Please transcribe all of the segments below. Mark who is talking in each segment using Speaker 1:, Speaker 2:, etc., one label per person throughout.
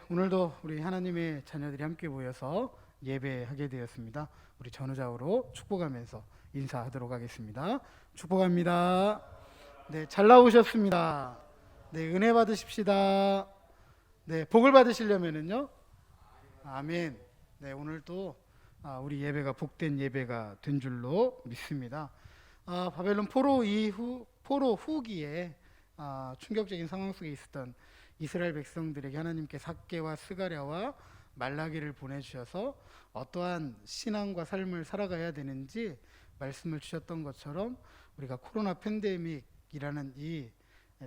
Speaker 1: 오늘도 우리 하나님의 자녀들이 함께 모여서 예배하게 되었습니다. 우리 전우자우로 축복하면서 인사하도록 하겠습니다. 축복합니다. 네, 잘 나오셨습니다. 네, 은혜 받으십시다. 네, 복을 받으시려면은요. 아멘. 네, 오늘도 우리 예배가 복된 예배가 된 줄로 믿습니다. 바벨론 포로 후기에 충격적인 상황 속에 있었던 이스라엘 백성들에게 하나님께 삭개와 스가랴와 말라기를 보내주셔서 어떠한 신앙과 삶을 살아가야 되는지 말씀을 주셨던 것처럼 우리가 코로나 팬데믹이라는 이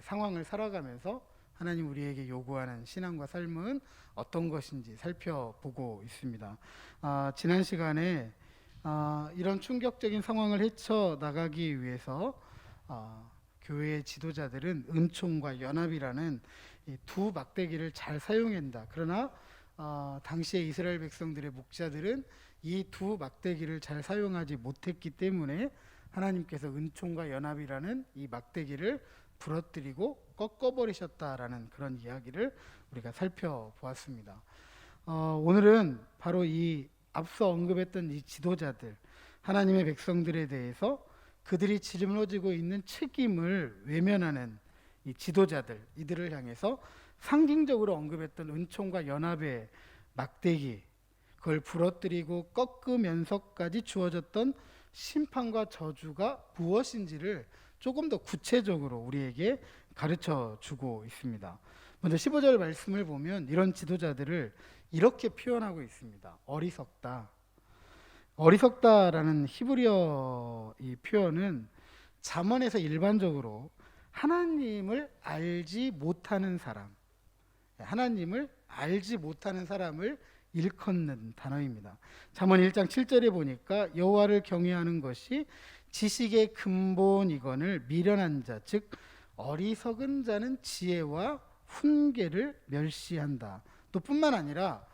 Speaker 1: 상황을 살아가면서 하나님 우리에게 요구하는 신앙과 삶은 어떤 것인지 살펴보고 있습니다. 지난 시간에 이런 충격적인 상황을 헤쳐나가기 위해서 교회의 지도자들은 은총과 연합이라는 이 두 막대기를 잘 사용한다. 그러나 당시의 이스라엘 백성들의 목자들은 이 두 막대기를 잘 사용하지 못했기 때문에 하나님께서 은총과 연합이라는 이 막대기를 부러뜨리고 꺾어버리셨다라는 그런 이야기를 우리가 살펴보았습니다. 오늘은 바로 이 앞서 언급했던 이 지도자들, 하나님의 백성들에 대해서 그들이 짊어지고 있는 책임을 외면하는 이 지도자들, 이들을 향해서 상징적으로 언급했던 은총과 연합의 막대기, 그걸 부러뜨리고 꺾으면서까지 주어졌던 심판과 저주가 무엇인지를 조금 더 구체적으로 우리에게 가르쳐 주고 있습니다. 먼저 15절 말씀을 보면 이런 지도자들을 이렇게 표현하고 있습니다. 어리석다. 어리석다라는 히브리어 이 표현은 잠언에서 일반적으로 하나님을 알지 못하는 사람, 하나님을 알지 못하는 사람을 일컫는 단어입니다. 잠언 1장 7절에 보니까 여호와를 경외하는 것이 지식의 근본이거늘 미련한 자, 즉 어리석은 자는 지혜와 훈계를 멸시한다. 또 뿐만 아니라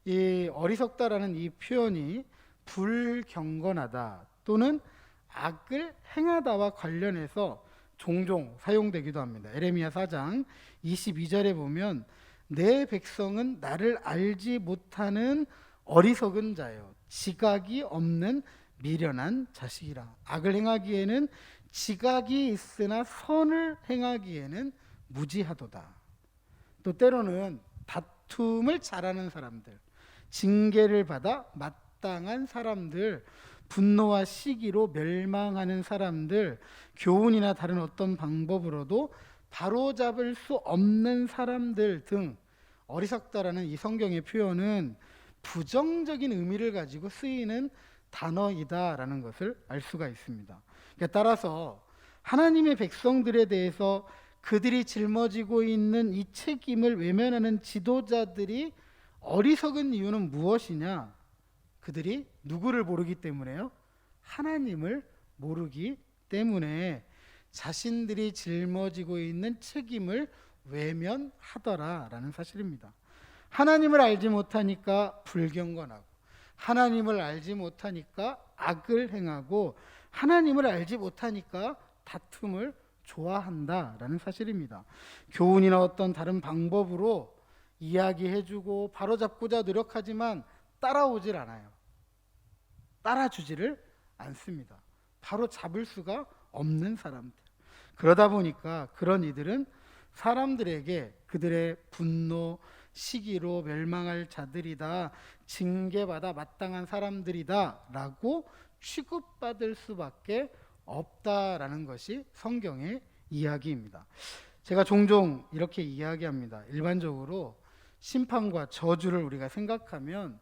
Speaker 1: 이 어리석다라는 이 표현이 불경건하다 또는 악을 행하다와 관련해서 종종 사용되기도 합니다. 에레미야 4장 22절에 보면 내 백성은 나를 알지 못하는 어리석은 자요 지각이 없는 미련한 자식이라. 악을 행하기에는 지각이 있으나 선을 행하기에는 무지하도다. 또 때로는 다툼을 잘하는 사람들, 징계를 받아 마땅한 사람들, 분노와 시기로 멸망하는 사람들, 교훈이나 다른 어떤 방법으로도 바로잡을 수 없는 사람들 등 어리석다라는 이 성경의 표현은 부정적인 의미를 가지고 쓰이는 단어이다라는 것을 알 수가 있습니다. 따라서 하나님의 백성들에 대해서 그들이 짊어지고 있는 이 책임을 외면하는 지도자들이 어리석은 이유는 무엇이냐? 그들이 누구를 모르기 때문에요? 하나님을 모르기 때문에 자신들이 짊어지고 있는 책임을 외면하더라라는 사실입니다. 하나님을 알지 못하니까 불경건하고, 하나님을 알지 못하니까 악을 행하고, 하나님을 알지 못하니까 다툼을 좋아한다라는 사실입니다. 교훈이나 어떤 다른 방법으로 이야기해주고 바로잡고자 노력하지만 따라오질 않아요. 따라주지를 않습니다. 바로 잡을 수가 없는 사람들. 그러다 보니까 그런 이들은 사람들에게 그들의 분노, 시기로 멸망할 자들이다, 징계받아 마땅한 사람들이다 라고 취급받을 수밖에 없다라는 것이 성경의 이야기입니다. 제가 종종 이렇게 이야기합니다. 일반적으로 심판과 저주를 우리가 생각하면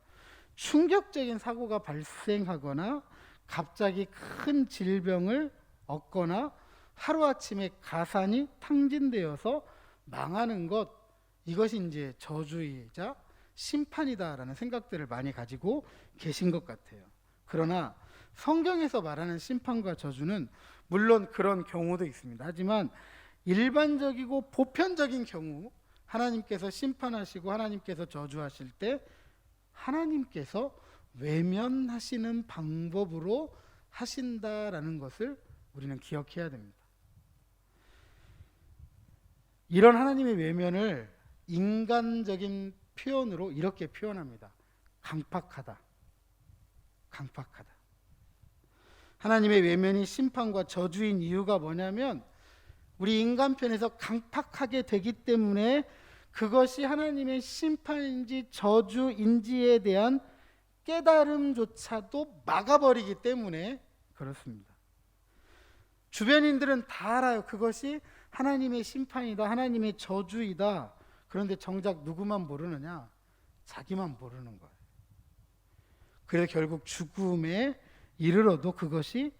Speaker 1: 충격적인 사고가 발생하거나 갑자기 큰 질병을 얻거나 하루아침에 가산이 탕진되어서 망하는 것, 이것이 이제 저주이자 심판이다라는 생각들을 많이 가지고 계신 것 같아요. 그러나 성경에서 말하는 심판과 저주는 물론 그런 경우도 있습니다. 하지만 일반적이고 보편적인 경우 하나님께서 심판하시고 하나님께서 저주하실 때 하나님께서 외면하시는 방법으로 하신다라는 것을 우리는 기억해야 됩니다. 이런 하나님의 외면을 인간적인 표현으로 이렇게 표현합니다. 강팍하다. 강팍하다. 하나님의 외면이 심판과 저주인 이유가 뭐냐면 우리 인간편에서 강팍하게 되기 때문에 그것이 하나님의 심판인지 저주인지에 대한 깨달음조차도 막아버리기 때문에 그렇습니다. 주변인들은 다 알아요. 그것이 하나님의 심판이다, 하나님의 저주이다. 그런데 정작 누구만 모르느냐? 자기만 모르는 거예요. 그래서 결국 죽음에 이르러도 그것이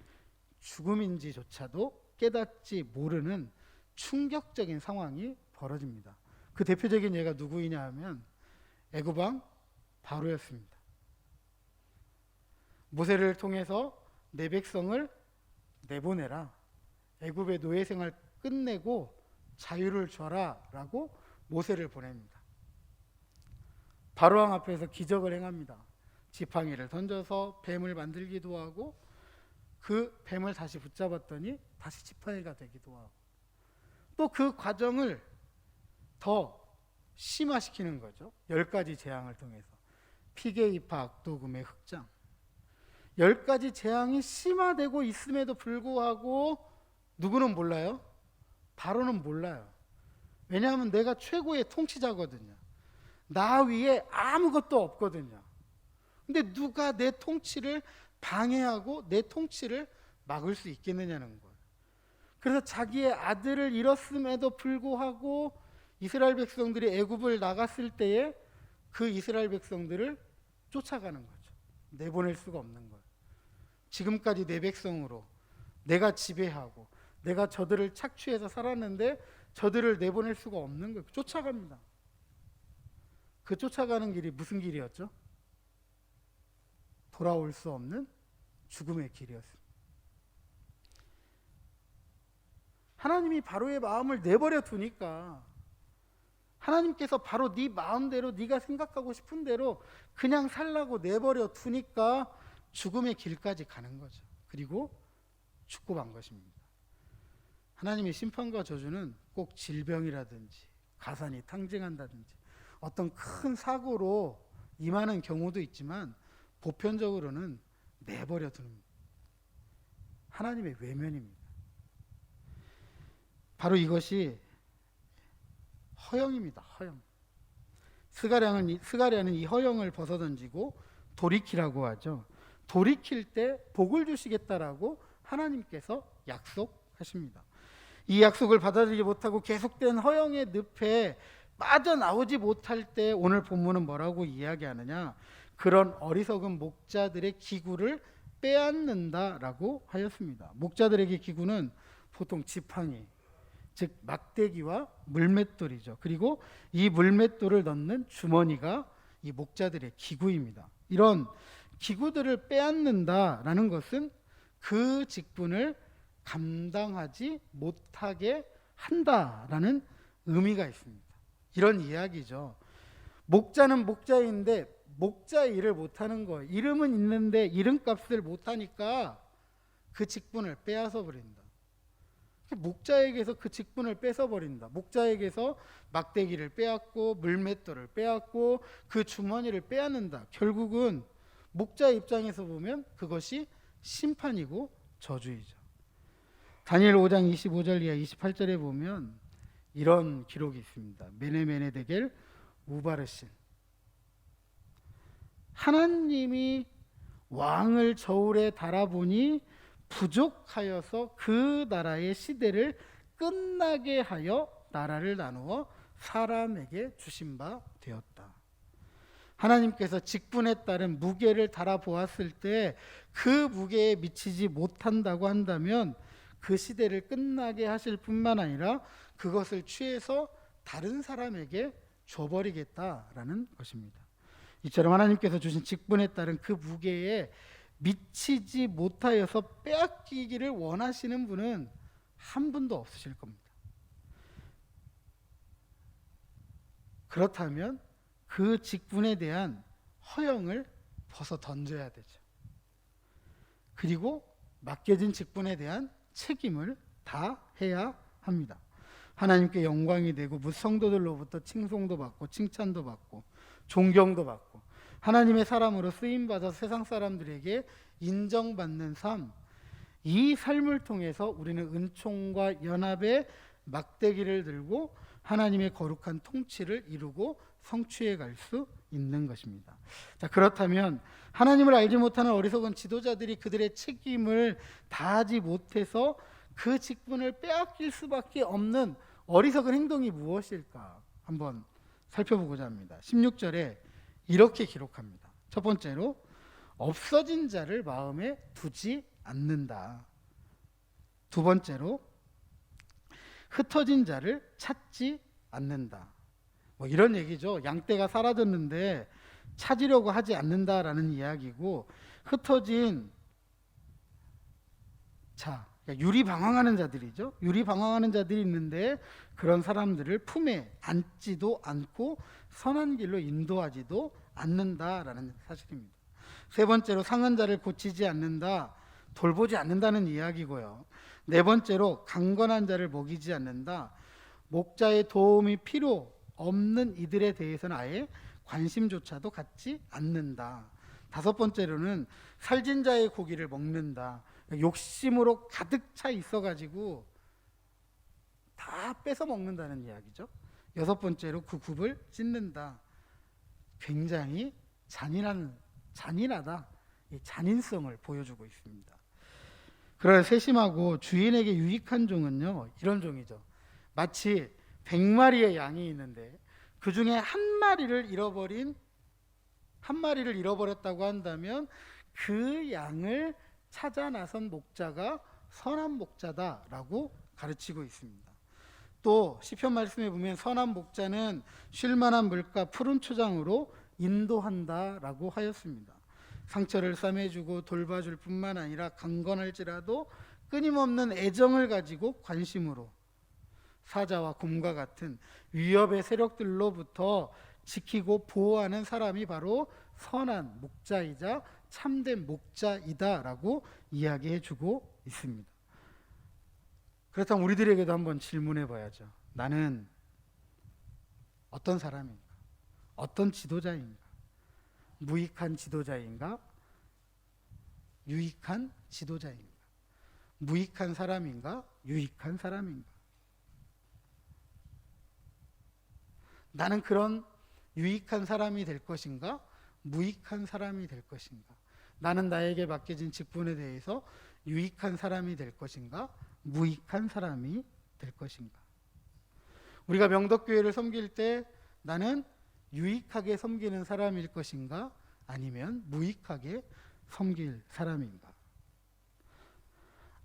Speaker 1: 죽음인지조차도 깨닫지 모르는 충격적인 상황이 벌어집니다. 그 대표적인 예가 누구이냐 하면 애굽왕 바로였습니다. 모세를 통해서 내 백성을 내보내라. 애굽의 노예 생활 끝내고 자유를 줘라 라고 모세를 보냅니다. 바로왕 앞에서 기적을 행합니다. 지팡이를 던져서 뱀을 만들기도 하고 그 뱀을 다시 붙잡았더니 다시 지팡이가 되기도 하고 또 그 과정을 더 심화시키는 거죠. 10가지 재앙을 통해서 피게 이파 악도금의 흑장 10가지 재앙이 심화되고 있음에도 불구하고 누구는 몰라요? 바로는 몰라요. 왜냐하면 내가 최고의 통치자거든요. 나 위에 아무것도 없거든요. 근데 누가 내 통치를 방해하고 내 통치를 막을 수 있겠느냐는 거예요. 그래서 자기의 아들을 잃었음에도 불구하고 이스라엘 백성들이 애굽을 나갔을 때에 그 이스라엘 백성들을 쫓아가는 거죠. 내보낼 수가 없는 거예요. 지금까지 내 백성으로 내가 지배하고 내가 저들을 착취해서 살았는데 저들을 내보낼 수가 없는 거예요. 쫓아갑니다. 그 쫓아가는 길이 무슨 길이었죠? 돌아올 수 없는 죽음의 길이었습니다. 하나님이 바로의 마음을 내버려 두니까 하나님께서 바로 네 마음대로 네가 생각하고 싶은 대로 그냥 살라고 내버려 두니까 죽음의 길까지 가는 거죠. 그리고 죽고 만 것입니다. 하나님의 심판과 저주는 꼭 질병이라든지 가산이 탕증한다든지 어떤 큰 사고로 임하는 경우도 있지만 보편적으로는 내버려 두는 하나님의 외면입니다. 바로 이것이 허영입니다. 허영. 스가랴는 이 허영을 벗어던지고 돌이키라고 하죠. 돌이킬 때 복을 주시겠다라고 하나님께서 약속하십니다. 이 약속을 받아들이지 못하고 계속된 허영의 늪에 빠져나오지 못할 때 오늘 본문은 뭐라고 이야기하느냐? 그런 어리석은 목자들의 기구를 빼앗는다라고 하였습니다. 목자들에게 기구는 보통 지팡이, 즉 막대기와 물맷돌이죠. 그리고 이 물맷돌을 넣는 주머니가 이 목자들의 기구입니다. 이런 기구들을 빼앗는다라는 것은 그 직분을 감당하지 못하게 한다라는 의미가 있습니다. 이런 이야기죠. 목자는 목자인데 목자의 일을 못하는 거예요. 이름은 있는데 이름값을 못하니까 그 직분을 빼앗아 버린다. 목자에게서 그 직분을 뺏어버린다. 목자에게서 막대기를 빼앗고 물맷돌을 빼앗고 그 주머니를 빼앗는다. 결국은 목자의 입장에서 보면 그것이 심판이고 저주이죠. 다니엘 5장 25절 이하 28절에 보면 이런 기록이 있습니다. 메네메네 데겔 우바르신, 하나님이 왕을 저울에 달아보니 부족하여서 그 나라의 시대를 끝나게 하여 나라를 나누어 사람에게 주신 바 되었다. 하나님께서 직분에 따른 무게를 달아보았을 때 그 무게에 미치지 못한다고 한다면 그 시대를 끝나게 하실 뿐만 아니라 그것을 취해서 다른 사람에게 줘버리겠다라는 것입니다. 이처럼 하나님께서 주신 직분에 따른 그 무게에 미치지 못하여서 빼앗기기를 원하시는 분은 한 분도 없으실 겁니다. 그렇다면 그 직분에 대한 허영을 벗어 던져야 되죠. 그리고 맡겨진 직분에 대한 책임을 다해야 합니다. 하나님께 영광이 되고 무성도들로부터 칭송도 받고 칭찬도 받고 존경도 받고 하나님의 사람으로 쓰임받아 세상 사람들에게 인정받는 삶, 이 삶을 통해서 우리는 은총과 연합의 막대기를 들고 하나님의 거룩한 통치를 이루고 성취해 갈 수 있는 것입니다. 자, 그렇다면 하나님을 알지 못하는 어리석은 지도자들이 그들의 책임을 다하지 못해서 그 직분을 빼앗길 수밖에 없는 어리석은 행동이 무엇일까 한번 살펴보고자 합니다. 16절에 이렇게 기록합니다. 첫 번째로 없어진 자를 마음에 두지 않는다. 두 번째로 흩어진 자를 찾지 않는다. 뭐 이런 얘기죠. 양떼가 사라졌는데 찾으려고 하지 않는다라는 이야기고, 흩어진 자, 그러니까 유리방황하는 자들이죠. 유리방황하는 자들이 있는데 그런 사람들을 품에 안지도 않고 선한 길로 인도하지도 않는다라는 사실입니다. 세 번째로 상한 자를 고치지 않는다, 돌보지 않는다는 이야기고요. 네 번째로 강건한 자를 먹이지 않는다, 목자의 도움이 필요 없는 이들에 대해서는 아예 관심조차도 갖지 않는다. 다섯 번째로는 살진 자의 고기를 먹는다. 욕심으로 가득 차 있어가지고 다 뺏어 먹는다는 이야기죠. 여섯 번째로 그 굽을 찢는다. 굉장히 잔인하다. 이 잔인성을 보여주고 있습니다. 그러나 세심하고 주인에게 유익한 종은요, 이런 종이죠. 마치 100마리의 양이 있는데 그 중에 한 마리를 잃어버렸다고 한다면 그 양을 찾아 나선 목자가 선한 목자다라고 가르치고 있습니다. 또 시편 말씀에 보면 선한 목자는 쉴 만한 물가 푸른 초장으로 인도한다라고 하였습니다. 상처를 싸매주고 돌봐줄 뿐만 아니라 강건할지라도 끊임없는 애정을 가지고 관심으로 사자와 곰과 같은 위협의 세력들로부터 지키고 보호하는 사람이 바로 선한 목자이자 참된 목자이다라고 이야기해주고 있습니다. 그렇다면 우리들에게도 한번 질문해 봐야죠. 나는 어떤 사람인가? 어떤 지도자인가? 무익한 지도자인가? 유익한 지도자인가? 무익한 사람인가? 유익한 사람인가? 나는 그런 유익한 사람이 될 것인가? 무익한 사람이 될 것인가? 나는 나에게 맡겨진 직분에 대해서 유익한 사람이 될 것인가? 무익한 사람이 될 것인가? 우리가 명덕교회를 섬길 때 나는 유익하게 섬기는 사람일 것인가? 아니면 무익하게 섬길 사람인가?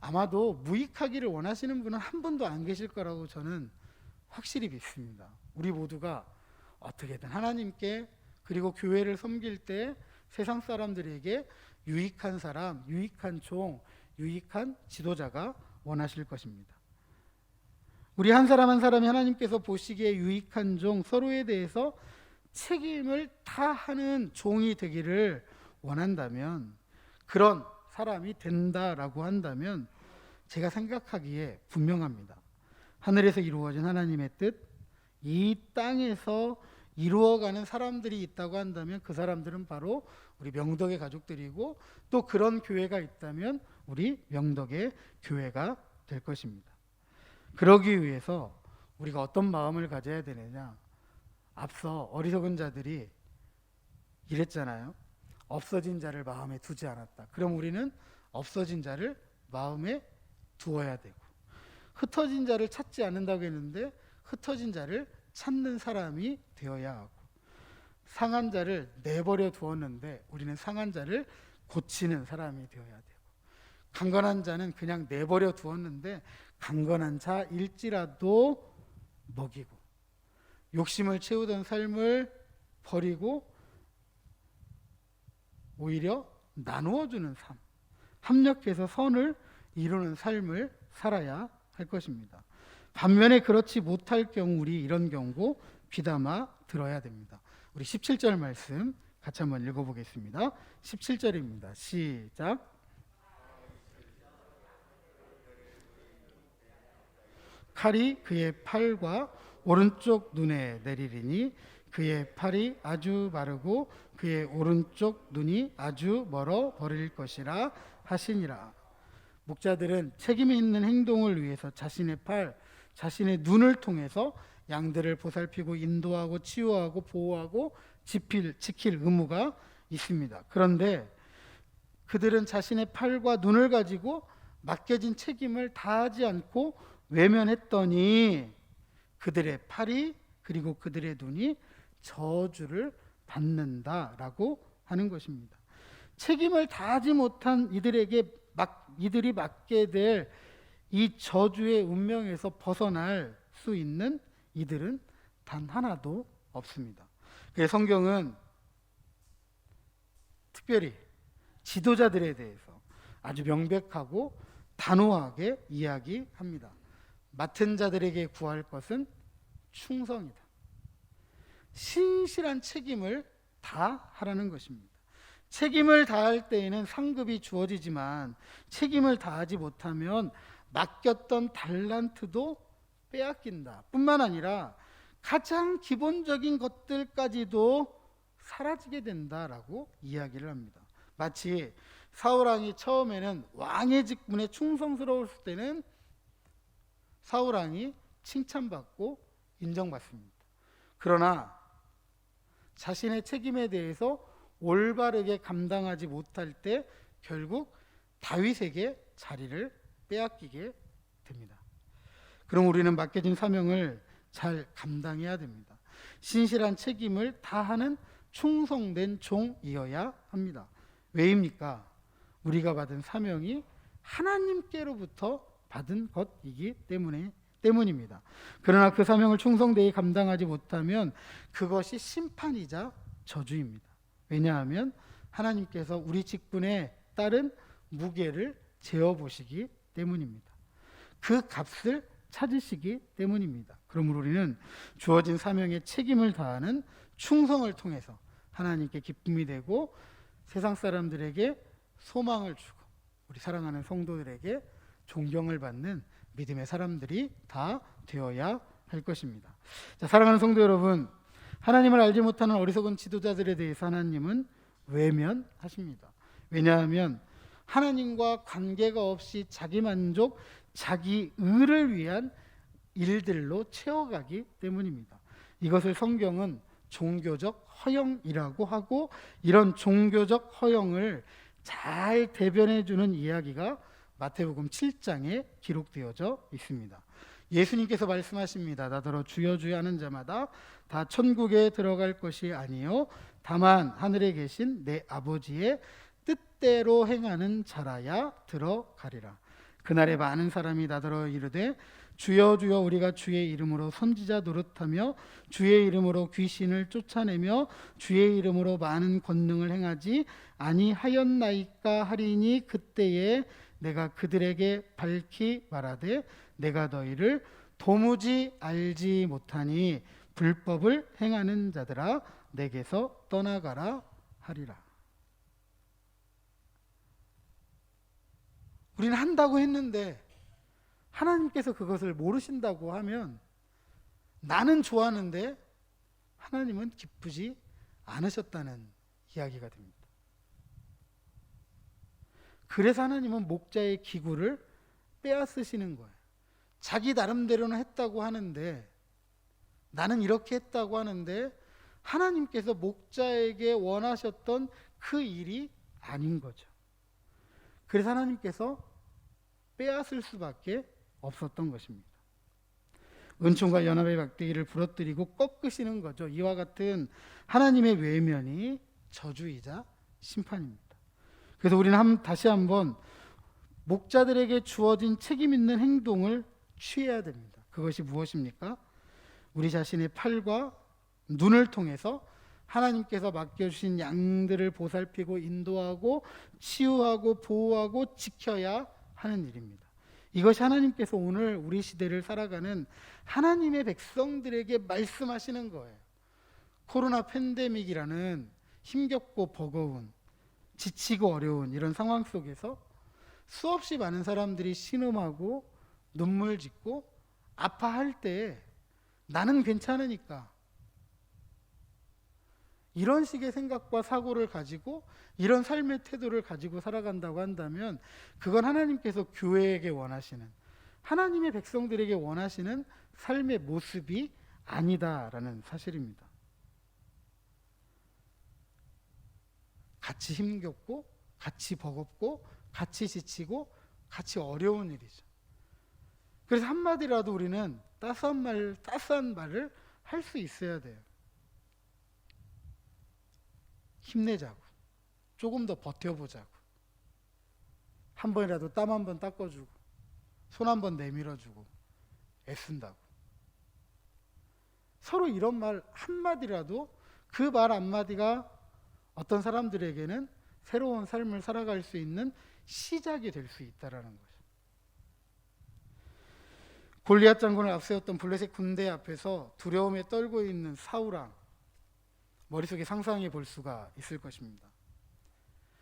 Speaker 1: 아마도 무익하기를 원하시는 분은 한 분도 안 계실 거라고 저는 확실히 믿습니다. 우리 모두가 어떻게든 하나님께 그리고 교회를 섬길 때 세상 사람들에게 유익한 사람, 유익한 종, 유익한 지도자가 원하실 것입니다. 우리 한 사람 한 사람이 하나님께서 보시기에 유익한 종, 서로에 대해서 책임을 다하는 종이 되기를 원한다면, 그런 사람이 된다라고 한다면 제가 생각하기에 분명합니다. 하늘에서 이루어진 하나님의 뜻, 이 땅에서 이루어가는 사람들이 있다고 한다면 그 사람들은 바로 우리 명덕의 가족들이고, 또 그런 교회가 있다면 우리 명덕의 교회가 될 것입니다. 그러기 위해서 우리가 어떤 마음을 가져야 되느냐? 앞서 어리석은 자들이 이랬잖아요. 없어진 자를 마음에 두지 않았다. 그럼 우리는 없어진 자를 마음에 두어야 되고, 흩어진 자를 찾지 않는다고 했는데 흩어진 자를 찾는 사람이 되어야 하고, 상한 자를 내버려 두었는데 우리는 상한 자를 고치는 사람이 되어야 되고, 강건한 자는 그냥 내버려 두었는데 강건한 자일지라도 먹이고, 욕심을 채우던 삶을 버리고 오히려 나누어주는 삶, 합력해서 선을 이루는 삶을 살아야 할 것입니다. 반면에 그렇지 못할 경우 우리 이런 경고 귀담아 들어야 됩니다. 우리 17절 말씀 같이 한번 읽어보겠습니다. 17절입니다. 시작. 칼이 그의 팔과 오른쪽 눈에 내리리니 그의 팔이 아주 마르고 그의 오른쪽 눈이 아주 멀어 버릴 것이라 하시니라. 목자들은 책임이 있는 행동을 위해서 자신의 팔, 자신의 눈을 통해서 양들을 보살피고 인도하고 치유하고 보호하고 지킬 의무가 있습니다. 그런데 그들은 자신의 팔과 눈을 가지고 맡겨진 책임을 다하지 않고 외면했더니 그들의 팔이 그리고 그들의 눈이 저주를 받는다라고 하는 것입니다. 책임을 다하지 못한 이들이 맡게 될 이 저주의 운명에서 벗어날 수 있는 이들은 단 하나도 없습니다. 그래서 성경은 특별히 지도자들에 대해서 아주 명백하고 단호하게 이야기합니다. 맡은 자들에게 구할 것은 충성이다. 신실한 책임을 다하라는 것입니다. 책임을 다할 때에는 상급이 주어지지만 책임을 다하지 못하면 맡겼던 달란트도 빼앗긴다. 뿐만 아니라 가장 기본적인 것들까지도 사라지게 된다라고 이야기를 합니다. 마치 사울왕이 처음에는 왕의 직분에 충성스러웠을 때는 사울왕이 칭찬받고 인정받습니다. 그러나 자신의 책임에 대해서 올바르게 감당하지 못할 때 결국 다윗에게 자리를 빼앗기게 됩니다. 그럼 우리는 맡겨진 사명을 잘 감당해야 됩니다. 신실한 책임을 다하는 충성된 종이어야 합니다. 왜입니까? 우리가 받은 사명이 하나님께로부터 받은 것이기 때문입니다. 그러나 그 사명을 충성되이 감당하지 못하면 그것이 심판이자 저주입니다. 왜냐하면 하나님께서 우리 직분에 따른 무게를 재어보시기 때문입니다. 그 값을 찾으시기 때문입니다. 그러므로 우리는 주어진 사명에 책임을 다하는 충성을 통해서 하나님께 기쁨이 되고 세상 사람들에게 소망을 주고 우리 사랑하는 성도들에게 존경을 받는 믿음의 사람들이 다 되어야 할 것입니다. 자, 사랑하는 성도 여러분, 하나님을 알지 못하는 어리석은 지도자들에 대해서 하나님은 외면하십니다. 왜냐하면 하나님과 관계가 없이 자기 만족, 자기 의를 위한 일들로 채워가기 때문입니다. 이것을 성경은 종교적 허영이라고 하고, 이런 종교적 허영을 잘 대변해 주는 이야기가 마태복음 7장에 기록되어져 있습니다. 예수님께서 말씀하십니다. 나더러 주여 주여 하는 자마다 다 천국에 들어갈 것이 아니요 다만 하늘에 계신 내 아버지의 뜻대로 행하는 자라야 들어가리라. 그날에 많은 사람이 나더러 이르되 주여 주여 우리가 주의 이름으로 선지자 노릇하며 주의 이름으로 귀신을 쫓아내며 주의 이름으로 많은 권능을 행하지 아니하였나이까 하리니 그때에 내가 그들에게 밝히 말하되 내가 너희를 도무지 알지 못하니 불법을 행하는 자들아 내게서 떠나가라 하리라. 우리는 한다고 했는데 하나님께서 그것을 모르신다고 하면 나는 좋아하는데 하나님은 기쁘지 않으셨다는 이야기가 됩니다. 그래서 하나님은 목자의 기구를 빼앗으시는 거예요. 자기 나름대로는 했다고 하는데, 나는 이렇게 했다고 하는데 하나님께서 목자에게 원하셨던 그 일이 아닌 거죠. 그래서 하나님께서 빼앗을 수밖에 없었던 것입니다. 은총과 연합의 막대기를 부러뜨리고 꺾으시는 거죠. 이와 같은 하나님의 외면이 저주이자 심판입니다. 그래서 우리는 다시 한번 목자들에게 주어진 책임 있는 행동을 취해야 됩니다. 그것이 무엇입니까? 우리 자신의 팔과 눈을 통해서 하나님께서 맡겨주신 양들을 보살피고 인도하고 치유하고 보호하고 지켜야 하는 일입니다. 이것이 하나님께서 오늘 우리 시대를 살아가는 하나님의 백성들에게 말씀하시는 거예요. 코로나 팬데믹이라는 힘겹고 버거운, 지치고 어려운 이런 상황 속에서 수없이 많은 사람들이 신음하고 눈물 짓고 아파할 때 나는 괜찮으니까, 이런 식의 생각과 사고를 가지고 이런 삶의 태도를 가지고 살아간다고 한다면 그건 하나님께서 교회에게 원하시는, 하나님의 백성들에게 원하시는 삶의 모습이 아니다라는 사실입니다. 같이 힘겹고 같이 버겁고 같이 지치고 같이 어려운 일이죠. 그래서 한마디라도 우리는 따스한 말을 할 수 있어야 돼요. 힘내자고, 조금 더 버텨보자고, 한 번이라도 땀 한 번 닦아주고 손 한 번 내밀어주고 애쓴다고. 서로 이런 말 한마디라도, 그 말 한마디가 어떤 사람들에게는 새로운 삶을 살아갈 수 있는 시작이 될 수 있다라는 거죠. 골리앗 장군을 앞세웠던 블레셋 군대 앞에서 두려움에 떨고 있는 사울왕, 머릿속에 상상해 볼 수가 있을 것입니다.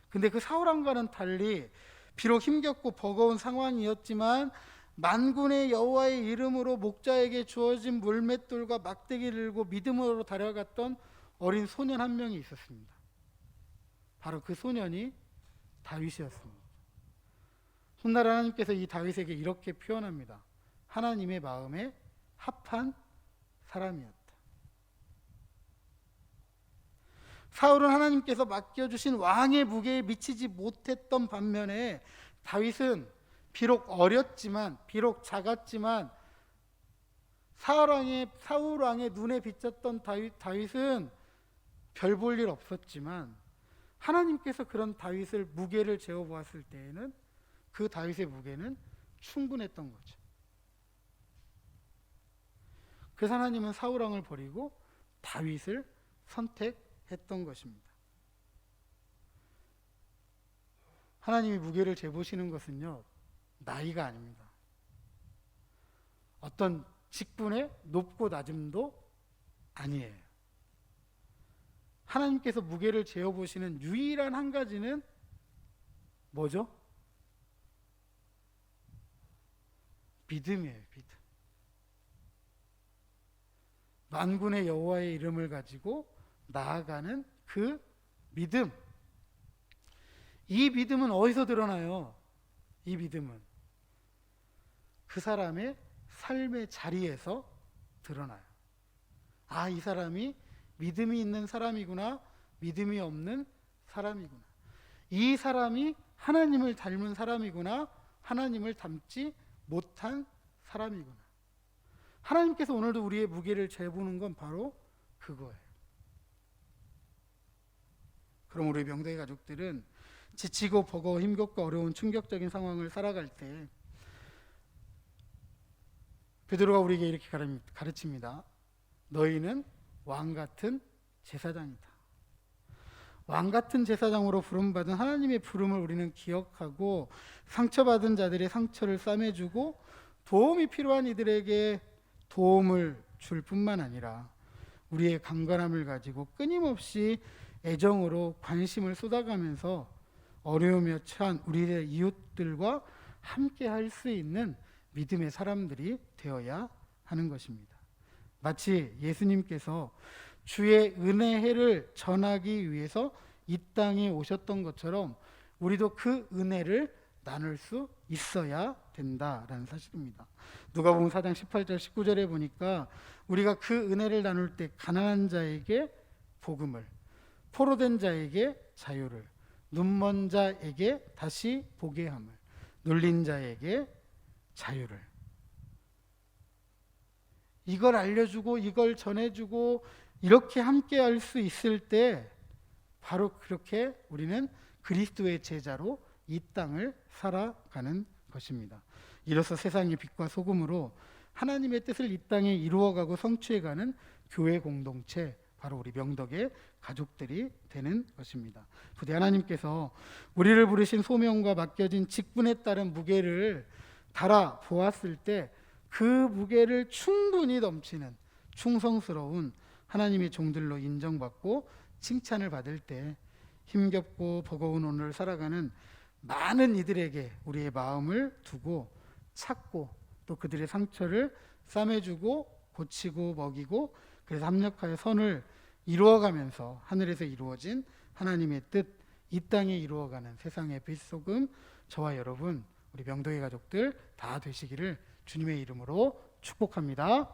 Speaker 1: 근데 그 사울왕과는 달리 비록 힘겹고 버거운 상황이었지만 만군의 여호와의 이름으로 목자에게 주어진 물맷돌과 막대기를 들고 믿음으로 달려갔던 어린 소년 한 명이 있었습니다. 바로 그 소년이 다윗이었습니다. 훗날 하나님께서 이 다윗에게 이렇게 표현합니다. 하나님의 마음에 합한 사람이었다. 사울은 하나님께서 맡겨주신 왕의 무게에 미치지 못했던 반면에 다윗은 비록 어렸지만, 비록 작았지만 사울 왕의 눈에 비쳤던 다윗은 별 볼 일 없었지만 하나님께서 그런 다윗을 무게를 재어 보았을 때에는 그 다윗의 무게는 충분했던 거죠. 그래서 하나님은 사울 왕을 버리고 다윗을 선택했던 것입니다. 하나님이 무게를 재보시는 것은요, 나이가 아닙니다. 어떤 직분의 높고 낮음도 아니에요. 하나님께서 무게를 재어보시는 유일한 한 가지는 뭐죠? 믿음이에요. 믿음. 만군의 여호와의 이름을 가지고 나아가는 그 믿음. 이 믿음은 어디서 드러나요? 이 믿음은 그 사람의 삶의 자리에서 드러나요. 아, 이 사람이 믿음이 있는 사람이구나, 믿음이 없는 사람이구나. 이 사람이 하나님을 닮은 사람이구나, 하나님을 닮지 못한 사람이구나. 하나님께서 오늘도 우리의 무게를 재보는 건 바로 그거예요. 그럼 우리 명도의 가족들은 지치고 버거워 힘겹고 어려운 충격적인 상황을 살아갈 때 베드로가 우리에게 이렇게 가르칩니다. 너희는 왕같은 제사장이다. 왕같은 제사장으로 부름받은 하나님의 부름을 우리는 기억하고 상처받은 자들의 상처를 싸매주고 도움이 필요한 이들에게 도움을 줄 뿐만 아니라 우리의 강건함을 가지고 끊임없이 애정으로 관심을 쏟아가면서 어려움에 처한 우리의 이웃들과 함께 할 수 있는 믿음의 사람들이 되어야 하는 것입니다. 마치 예수님께서 주의 은혜의 해를 전하기 위해서 이 땅에 오셨던 것처럼 우리도 그 은혜를 나눌 수 있어야 된다라는 사실입니다. 누가복음 4장 18절 19절에 보니까 우리가 그 은혜를 나눌 때 가난한 자에게 복음을, 포로된 자에게 자유를, 눈먼 자에게 다시 보게 함을, 눌린 자에게 자유를, 이걸 알려주고 이걸 전해주고 이렇게 함께 할 수 있을 때 바로 그렇게 우리는 그리스도의 제자로 이 땅을 살아가는 것입니다. 이로써 세상의 빛과 소금으로 하나님의 뜻을 이 땅에 이루어가고 성취해가는 교회 공동체, 바로 우리 명덕의 가족들이 되는 것입니다. 부디 하나님께서 우리를 부르신 소명과 맡겨진 직분에 따른 무게를 달아 보았을 때 그 무게를 충분히 넘치는 충성스러운 하나님의 종들로 인정받고 칭찬을 받을 때 힘겹고 버거운 오늘을 살아가는 많은 이들에게 우리의 마음을 두고 찾고 또 그들의 상처를 싸매주고 고치고 먹이고 그래서 합력하여 선을 이루어가면서 하늘에서 이루어진 하나님의 뜻, 이 땅에 이루어가는 세상의 빛소금, 저와 여러분, 우리 명도의 가족들 다 되시기를 주님의 이름으로 축복합니다.